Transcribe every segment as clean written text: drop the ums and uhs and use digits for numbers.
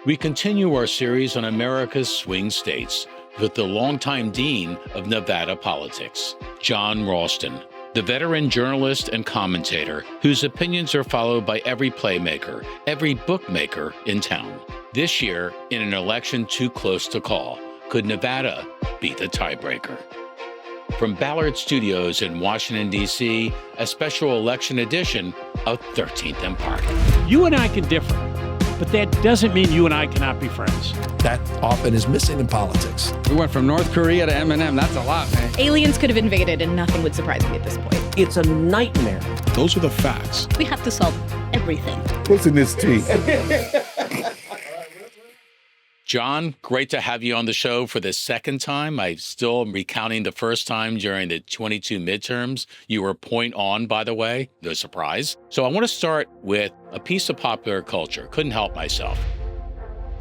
We continue our series on America's swing states with the longtime dean of Nevada politics, Jon Ralston, the veteran journalist and commentator whose opinions are followed by every playmaker, every bookmaker in town. This year, in an election too close to call, could Nevada be the tiebreaker? From Ballard Studios in Washington, D.C., a special election edition of 13th and Park. You and I can differ, but that doesn't mean you and I cannot be friends. That often is missing in politics. We went from North Korea to M&M. That's a lot, man. Aliens could have invaded and nothing would surprise me at this point. It's a nightmare. Those are the facts. We have to solve everything. What's in this tea? Jon, great to have you on the show for the second time. I still am recounting the first time during the 22 midterms. You were point on, by the way, no surprise. So I want to start with a piece of popular culture. Couldn't help myself.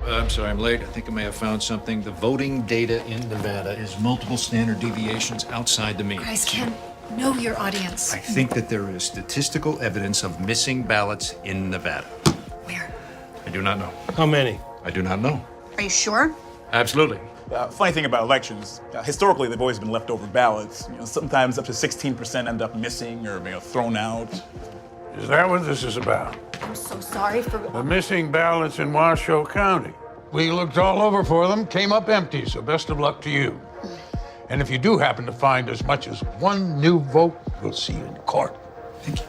I'm sorry, I'm late. I think I may have found something. The voting data in Nevada is multiple standard deviations outside the mean. Guys, Ken, know your audience. I think that there is statistical evidence of missing ballots in Nevada. Where? I do not know. How many? I do not know. Are you sure? Absolutely. Funny thing about elections, historically they've always been leftover ballots. Sometimes up to 16% end up missing or thrown out. Is that what this is about? I'm so sorry for... The missing ballots in Washoe County. We looked all over for them, came up empty, so best of luck to you. And if you do happen to find as much as one new vote, we'll see you in court. Thank you.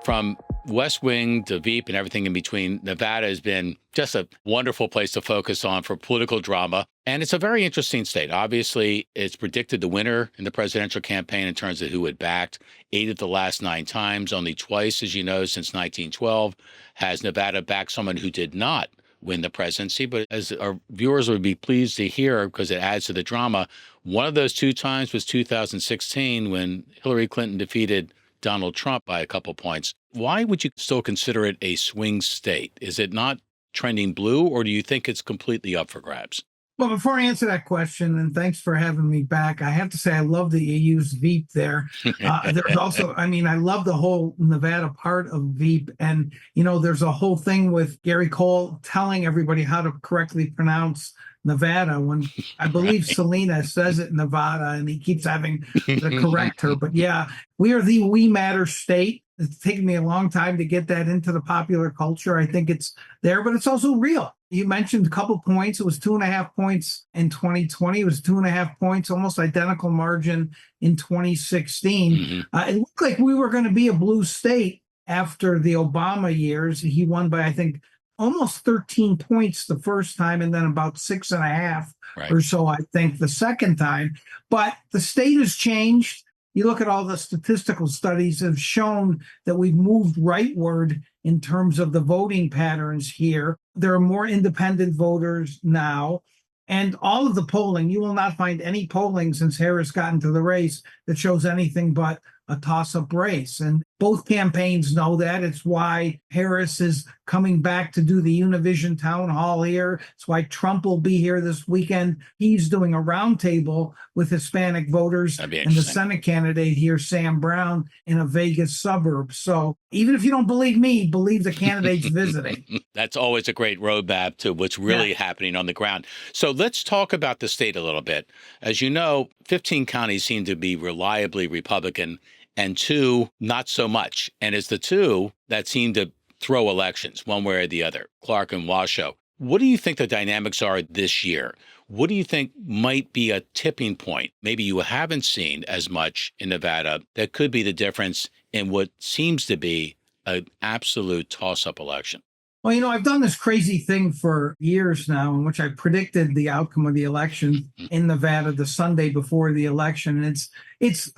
From West Wing to Veep and everything in between, Nevada has been just a wonderful place to focus on for political drama. And it's a very interesting state. Obviously, it's predicted the winner in the presidential campaign in terms of who it backed. 8 of the last 9 times, only twice, as you know, since 1912, has Nevada backed someone who did not win the presidency. But as our viewers would be pleased to hear, because it adds to the drama, one of those 2 times was 2016 when Hillary Clinton defeated Donald Trump by a couple points. Why would you still consider it a swing state? Is it not trending blue, or do you think it's completely up for grabs? Well, before I answer that question, and thanks for having me back, I have to say I love that you used Veep there. There's also, I love the whole Nevada part of Veep. And, there's a whole thing with Gary Cole telling everybody how to correctly pronounce Nevada when I believe Selena says it Nevada, and he keeps having to correct her. But yeah, we are the We Matter state. It's taken me a long time to get that into the popular culture. I think it's there, but it's also real. You mentioned a couple points. It was 2.5 points in 2020. It was 2.5 points, almost identical margin in 2016. Mm-hmm. It looked like we were going to be a blue state after the Obama years. He won by, I think, almost 13 points the first time, and then about 6.5 or so, I think, the second time. But the state has changed. You look at all the statistical studies have shown that we've moved rightward in terms of the voting patterns here. There are more independent voters now. And all of the polling, you will not find any polling since Harris got into the race that shows anything but a toss-up race. And both campaigns know that. It's why Harris is coming back to do the Univision town hall here. It's why Trump will be here this weekend. He's doing a roundtable with Hispanic voters and the Senate candidate here, Sam Brown, in a Vegas suburb. So even if you don't believe me, believe the candidates visiting. That's always a great roadmap to what's really happening on the ground. So let's talk about the state a little bit. As you know, 15 counties seem to be reliably Republican and 2 not so much. And it's the 2 that seem to throw elections one way or the other, Clark and Washoe. What do you think the dynamics are this year? What do you think might be a tipping point? Maybe you haven't seen as much in Nevada that could be the difference in what seems to be an absolute toss-up election. Well, I've done this crazy thing for years now in which I predicted the outcome of the election in Nevada the Sunday before the election. And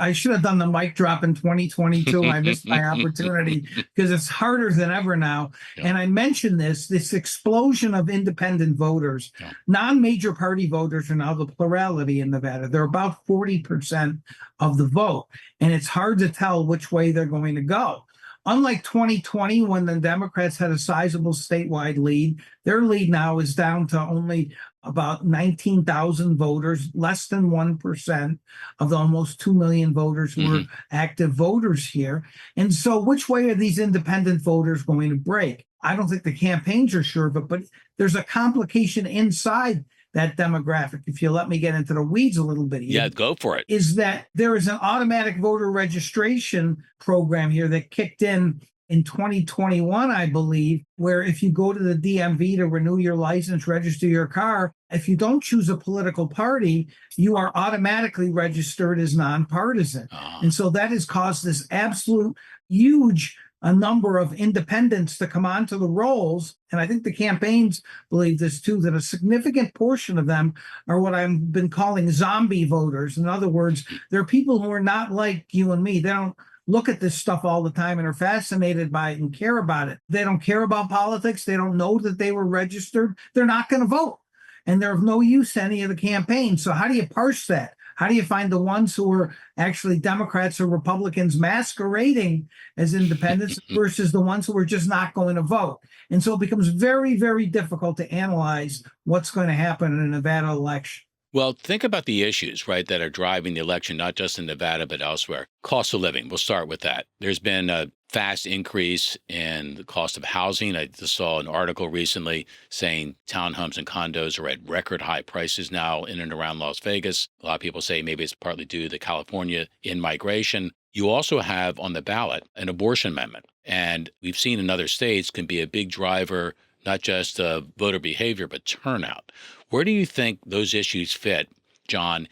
I should have done the mic drop in 2022. I missed my opportunity because it's harder than ever now. Yeah. And I mentioned this explosion of independent voters. Yeah. Non-major party voters are now the plurality in Nevada. They're about 40% of the vote. And it's hard to tell which way they're going to go. unlike 2020, when the Democrats had a sizable statewide lead, their lead now is down to only about 19,000 voters, less than 1% of the almost 2 million voters who are active voters here. And so which way are these independent voters going to break? I don't think the campaigns are sure of it, but there's a complication inside that demographic. If you let me get into the weeds a little bit here. Yeah, go for it. Is that there is an automatic voter registration program here that kicked in 2021, I believe, where if you go to the DMV to renew your license, register your car, if you don't choose a political party, you are automatically registered as nonpartisan. And so that has caused this absolute huge number of independents to come onto the rolls. And I think the campaigns believe this too, that a significant portion of them are what I've been calling zombie voters. In other words, they're people who are not like you and me. They don't look at this stuff all the time and are fascinated by it and care about it. They don't care about politics. They don't know that they were registered. They're not going to vote. And they're of no use to any of the campaigns. So how do you parse that? How do you find the ones who are actually Democrats or Republicans masquerading as independents versus the ones who are just not going to vote? And so it becomes very, very difficult to analyze what's going to happen in a Nevada election. Well, think about the issues, right, that are driving the election, not just in Nevada, but elsewhere. Cost of living, we'll start with that. There's been a fast increase in the cost of housing. I just saw an article recently saying townhomes and condos are at record high prices now in and around Las Vegas. A lot of people say maybe it's partly due to the California in-migration. You also have on the ballot an abortion amendment. And we've seen in other states can be a big driver, not just voter behavior, but turnout. Where do you think those issues fit, John,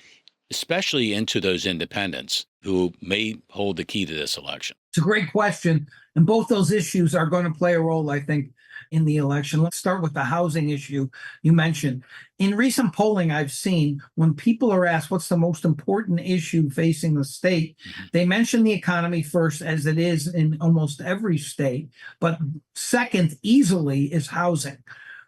especially into those independents who may hold the key to this election? It's a great question. And both those issues are going to play a role, I think, in the election. Let's start with the housing issue you mentioned. In recent polling I've seen, when people are asked what's the most important issue facing the state, they mention the economy first, as it is in almost every state. But second, easily, is housing,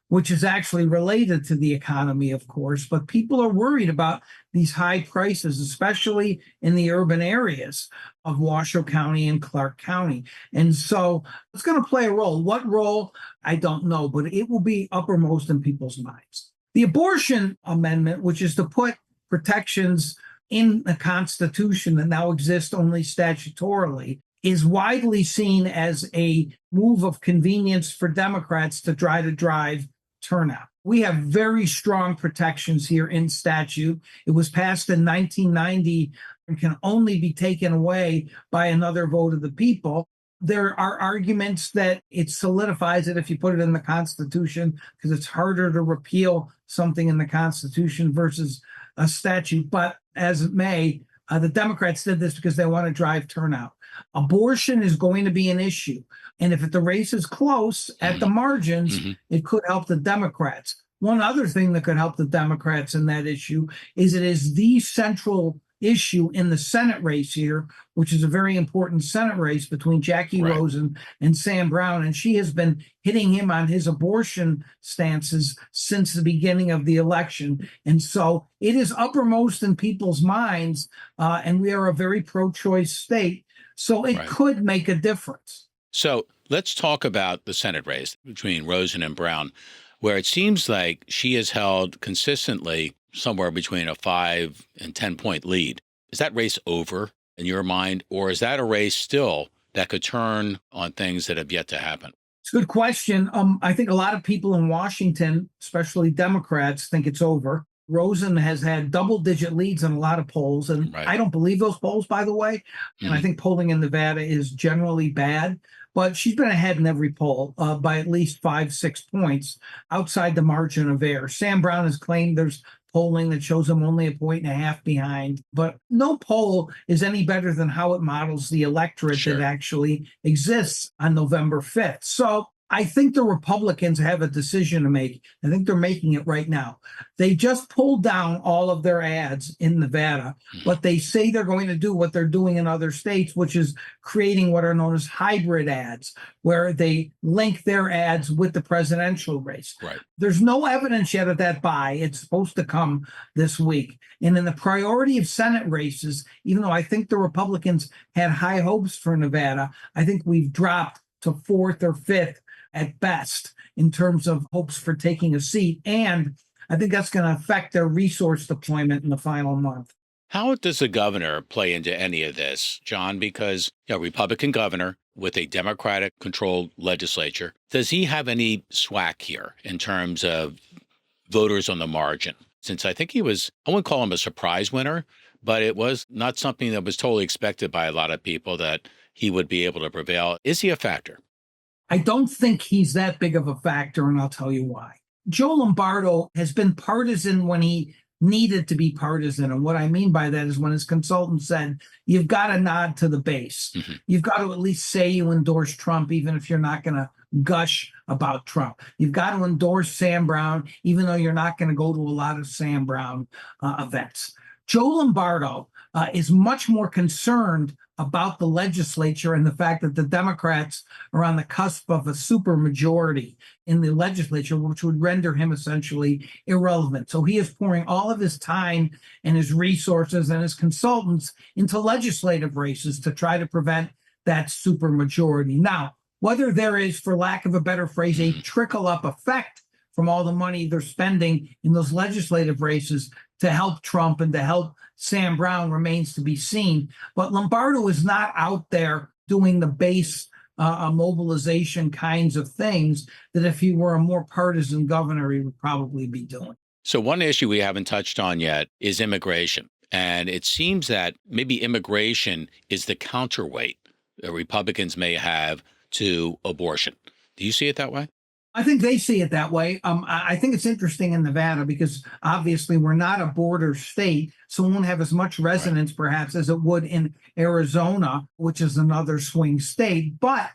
which is actually related to the economy, of course. But people are worried about these high prices, especially in the urban areas of Washoe County and Clark County. And so it's going to play a role. What role? I don't know, but it will be uppermost in people's minds. The abortion amendment, which is to put protections in the Constitution that now exist only statutorily, is widely seen as a move of convenience for Democrats to try to drive turnout. We have very strong protections here in statute. It was passed in 1990 and can only be taken away by another vote of the people. There are arguments that it solidifies it if you put it in the Constitution, because it's harder to repeal something in the Constitution versus a statute. But as it may, the Democrats did this because they want to drive turnout. Abortion is going to be an issue. And if the race is close at the margins, it could help the Democrats. One other thing that could help the Democrats in that issue is it is the central issue in the Senate race here, which is a very important Senate race between Jackie Rosen and Sam Brown. And she has been hitting him on his abortion stances since the beginning of the election. And so it is uppermost in people's minds. And we are a very pro-choice state. So it could make a difference. So let's talk about the Senate race between Rosen and Brown, where it seems like she has held consistently somewhere between a 5 and 10 point lead. Is that race over in your mind, or is that a race still that could turn on things that have yet to happen? It's a good question. I think a lot of people in Washington, especially Democrats, think it's over. Rosen has had double-digit leads in a lot of polls, and I don't believe those polls, by the way. And I think polling in Nevada is generally bad. But she's been ahead in every poll by at least 5-6 points outside the margin of error. Sam Brown has claimed there's polling that shows him only 1.5 points behind. But no poll is any better than how it models the electorate that actually exists on November 5th. So I think the Republicans have a decision to make. I think they're making it right now. They just pulled down all of their ads in Nevada, but they say they're going to do what they're doing in other states, which is creating what are known as hybrid ads, where they link their ads with the presidential race. Right. There's no evidence yet of that buy. It's supposed to come this week. And in the priority of Senate races, even though I think the Republicans had high hopes for Nevada, I think we've dropped to fourth or fifth at best in terms of hopes for taking a seat. And I think that's going to affect their resource deployment in the final month. How does the governor play into any of this, John? Because a Republican governor with a Democratic-controlled legislature, does he have any sway here in terms of voters on the margin? Since I think he was, I wouldn't call him a surprise winner, but it was not something that was totally expected by a lot of people that he would be able to prevail. Is he a factor? I don't think he's that big of a factor, and I'll tell you why. Joe Lombardo has been partisan when he needed to be partisan. And what I mean by that is when his consultant said, you've got to nod to the base. Mm-hmm. You've got to at least say you endorse Trump, even if you're not going to gush about Trump. You've got to endorse Sam Brown, even though you're not going to go to a lot of Sam Brown events. Joe Lombardo is much more concerned about the legislature and the fact that the Democrats are on the cusp of a supermajority in the legislature, which would render him essentially irrelevant. So he is pouring all of his time and his resources and his consultants into legislative races to try to prevent that supermajority. Now, whether there is, for lack of a better phrase, a trickle-up effect from all the money they're spending in those legislative races to help Trump and to help Sam Brown remains to be seen. But Lombardo is not out there doing the base mobilization kinds of things that if he were a more partisan governor, he would probably be doing. So one issue we haven't touched on yet is immigration. And it seems that maybe immigration is the counterweight that Republicans may have to abortion. Do you see it that way? I think they see it that way. I think it's interesting in Nevada because obviously we're not a border state, so it won't have as much resonance perhaps as it would in Arizona, which is another swing state. But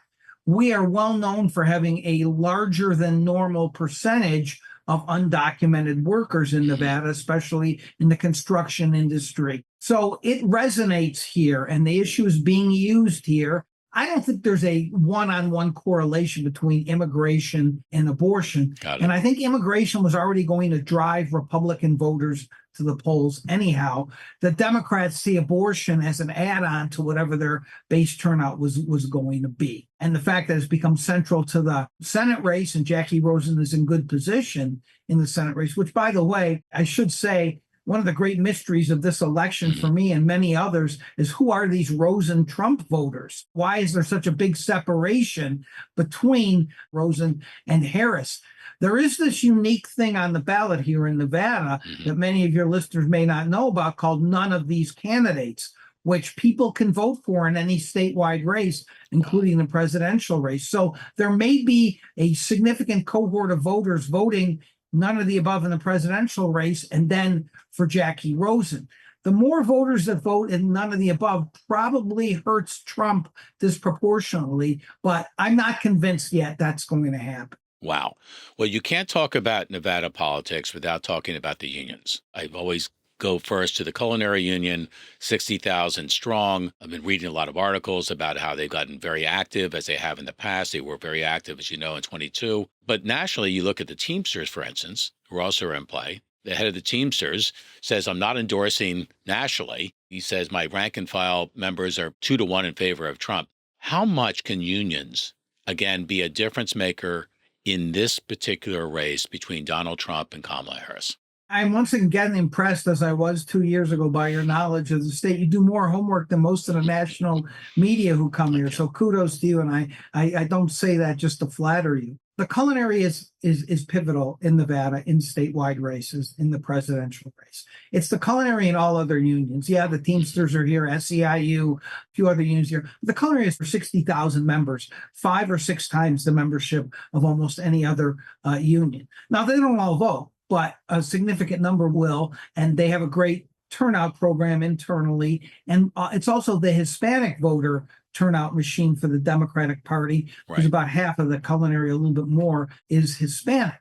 we are well known for having a larger than normal percentage of undocumented workers in Nevada, especially in the construction industry. So it resonates here, and the issue is being used here. I don't think there's a one-on-one correlation between immigration and abortion. And I think immigration was already going to drive Republican voters to the polls anyhow. The Democrats see abortion as an add-on to whatever their base turnout was going to be. And the fact that it's become central to the Senate race, and Jackie Rosen is in good position in the Senate race, which, by the way, I should say, one of the great mysteries of this election for me and many others is who are these Rosen Trump voters? Why is there such a big separation between Rosen and Harris? There is this unique thing on the ballot here in Nevada that many of your listeners may not know about called none of these candidates, which people can vote for in any statewide race, including the presidential race. So there may be a significant cohort of voters voting none of the above in the presidential race, and then for Jackie Rosen. The more voters that vote in none of the above probably hurts Trump disproportionately, but I'm not convinced yet that's going to happen. Wow. Well, you can't talk about Nevada politics without talking about the unions. I've always go first to the Culinary Union, 60,000 strong. I've been reading a lot of articles about how they've gotten very active as they have in the past. They were very active, as you know, in 22. But nationally, you look at the Teamsters, for instance, who also are in play. The head of the Teamsters says, I'm not endorsing nationally. He says, my rank and file members are 2-1 in favor of Trump. How much can unions, again, be a difference maker in this particular race between Donald Trump and Kamala Harris? I'm once again impressed, as I was 2 years ago, by your knowledge of the state. You do more homework than most of the national media who come here. So kudos to you. And I don't say that just to flatter you. The culinary is pivotal in Nevada in statewide races, in the presidential race. It's the culinary in all other unions. Yeah, the Teamsters are here, SEIU, a few other unions here. The culinary is for 60,000 members, 5 or 6 times the membership of almost any other union. Now, they don't all vote, but a significant number will, and they have a great turnout program internally. And it's also the Hispanic voter turnout machine for the Democratic Party, because about half of the culinary, a little bit more, is Hispanic.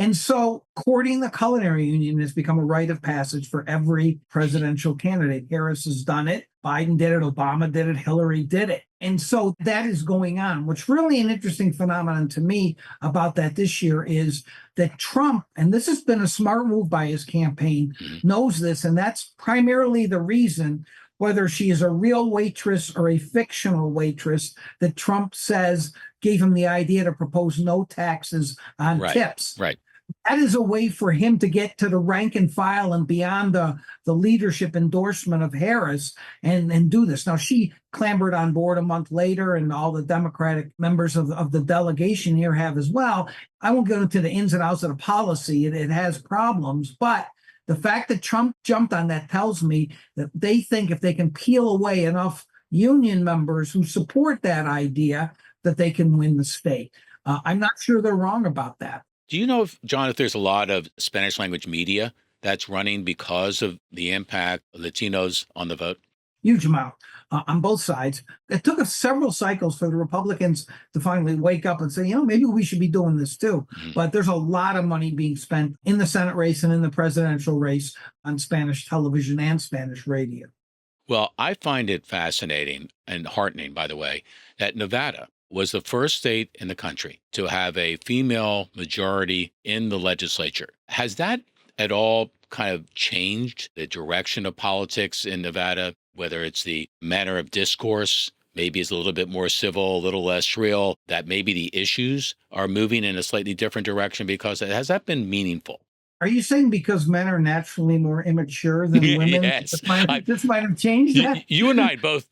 And so courting the culinary union has become a rite of passage for every presidential candidate. Harris has done it. Biden did it. Obama did it. Hillary did it. And so that is going on. What's really an interesting phenomenon to me about that this year is that Trump, and this has been a smart move by his campaign, knows this. And that's primarily the reason, whether she is a real waitress or a fictional waitress, that Trump says gave him the idea to propose no taxes on tips. Right. That is a way for him to get to the rank and file and beyond the leadership endorsement of Harris and do this. Now, she clambered on board a month later, and all the Democratic members of the delegation here have as well. I won't go into the ins and outs of the policy. It has problems, but the fact that Trump jumped on that tells me that they think if they can peel away enough union members who support that idea, that they can win the state. I'm not sure they're wrong about that. Do you know, John, if there's a lot of Spanish language media that's running because of the impact of Latinos on the vote? Huge amount on both sides. It took us several cycles for the Republicans to finally wake up and say, maybe we should be doing this too. But there's a lot of money being spent in the Senate race and in the presidential race on Spanish television and Spanish radio. Well, I find it fascinating and heartening, by the way, that Nevada was the first state in the country to have a female majority in the legislature. Has that at all kind of changed the direction of politics in Nevada, whether it's the manner of discourse, maybe it's a little bit more civil, a little less shrill, that maybe the issues are moving in a slightly different direction? Because has that been meaningful? Are you saying because men are naturally more immature than women? Yes. This might have changed that? You and I both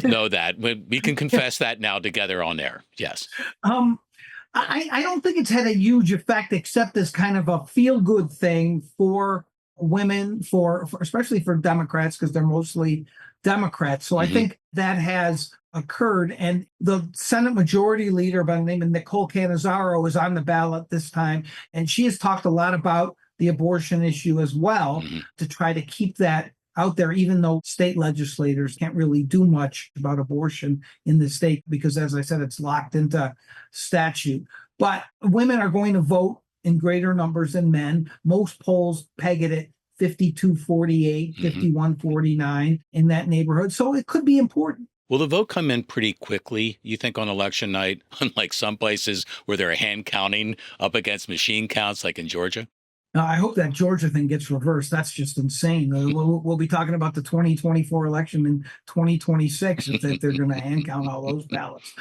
know that. We can confess that now together on air. Yes. I don't think it's had a huge effect, except as kind of a feel-good thing for women, for especially for Democrats, because they're mostly Democrats. So I think that has occurred. And the Senate Majority Leader by the name of Nicole Cannizzaro is on the ballot this time. And she has talked a lot about the abortion issue as well, to try to keep that out there, even though state legislators can't really do much about abortion in the state because, as I said, it's locked into statute. But women are going to vote in greater numbers than men. Most polls peg it at 52-48, 51-49 in that neighborhood. So it could be important. Will the vote come in pretty quickly, you think, on election night, unlike some places where they're hand counting up against machine counts like in Georgia? Now, I hope that Georgia thing gets reversed. That's just insane. We'll be talking about the 2024 election in 2026 if they're going to hand count all those ballots.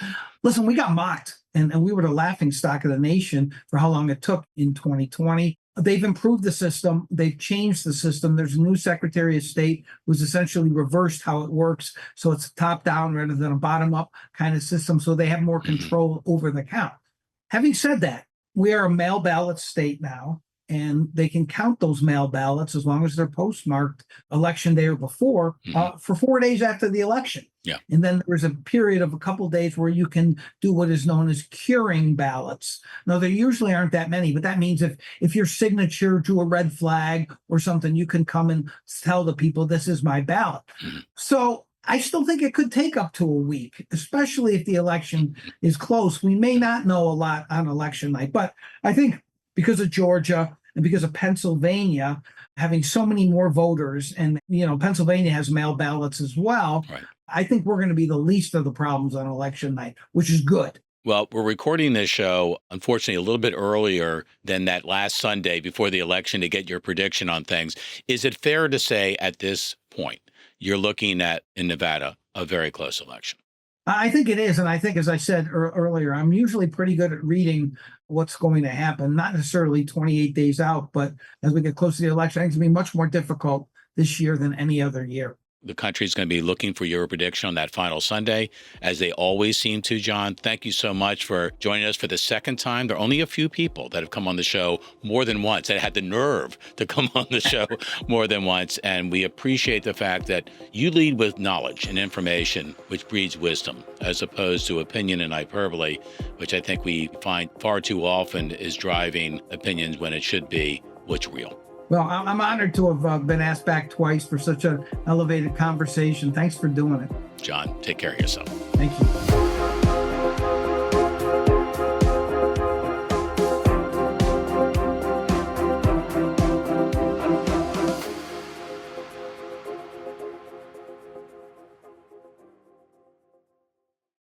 Listen, we got mocked, and we were the laughing stock of the nation for how long it took in 2020. They've improved the system. They've changed the system. There's a new Secretary of State who's essentially reversed how it works. So it's a top-down rather than a bottom-up kind of system. So they have more control over the count. Having said that, we are a mail ballot state now, and they can count those mail ballots as long as they're postmarked election day or before for 4 days after the election. Yeah. And then there's a period of a couple of days where you can do what is known as curing ballots. Now, there usually aren't that many, but that means if your signature drew a red flag or something, you can come and tell the people, this is my ballot. So I still think it could take up to a week, especially if the election is close. We may not know a lot on election night, but I think because of Georgia and because of Pennsylvania having so many more voters, and Pennsylvania has mail ballots as well, right, I think we're going to be the least of the problems on election night, which is good. Well, we're recording this show, unfortunately, a little bit earlier than that last Sunday before the election to get your prediction on things. Is it fair to say at this point you're looking at, in Nevada, a very close election? I think it is. And I think, as I said earlier, I'm usually pretty good at reading what's going to happen, not necessarily 28 days out, but as we get close to the election, I think it's going to be much more difficult this year than any other year. The country is going to be looking for your prediction on that final Sunday, as they always seem to, John. Thank you so much for joining us for the second time. There are only a few people that have come on the show more than once, that had the nerve to come on the show more than once. And we appreciate the fact that you lead with knowledge and information, which breeds wisdom, as opposed to opinion and hyperbole, which I think we find far too often is driving opinions when it should be what's real. Well, I'm honored to have been asked back twice for such an elevated conversation. Thanks for doing it. Jon, take care of yourself. Thank you.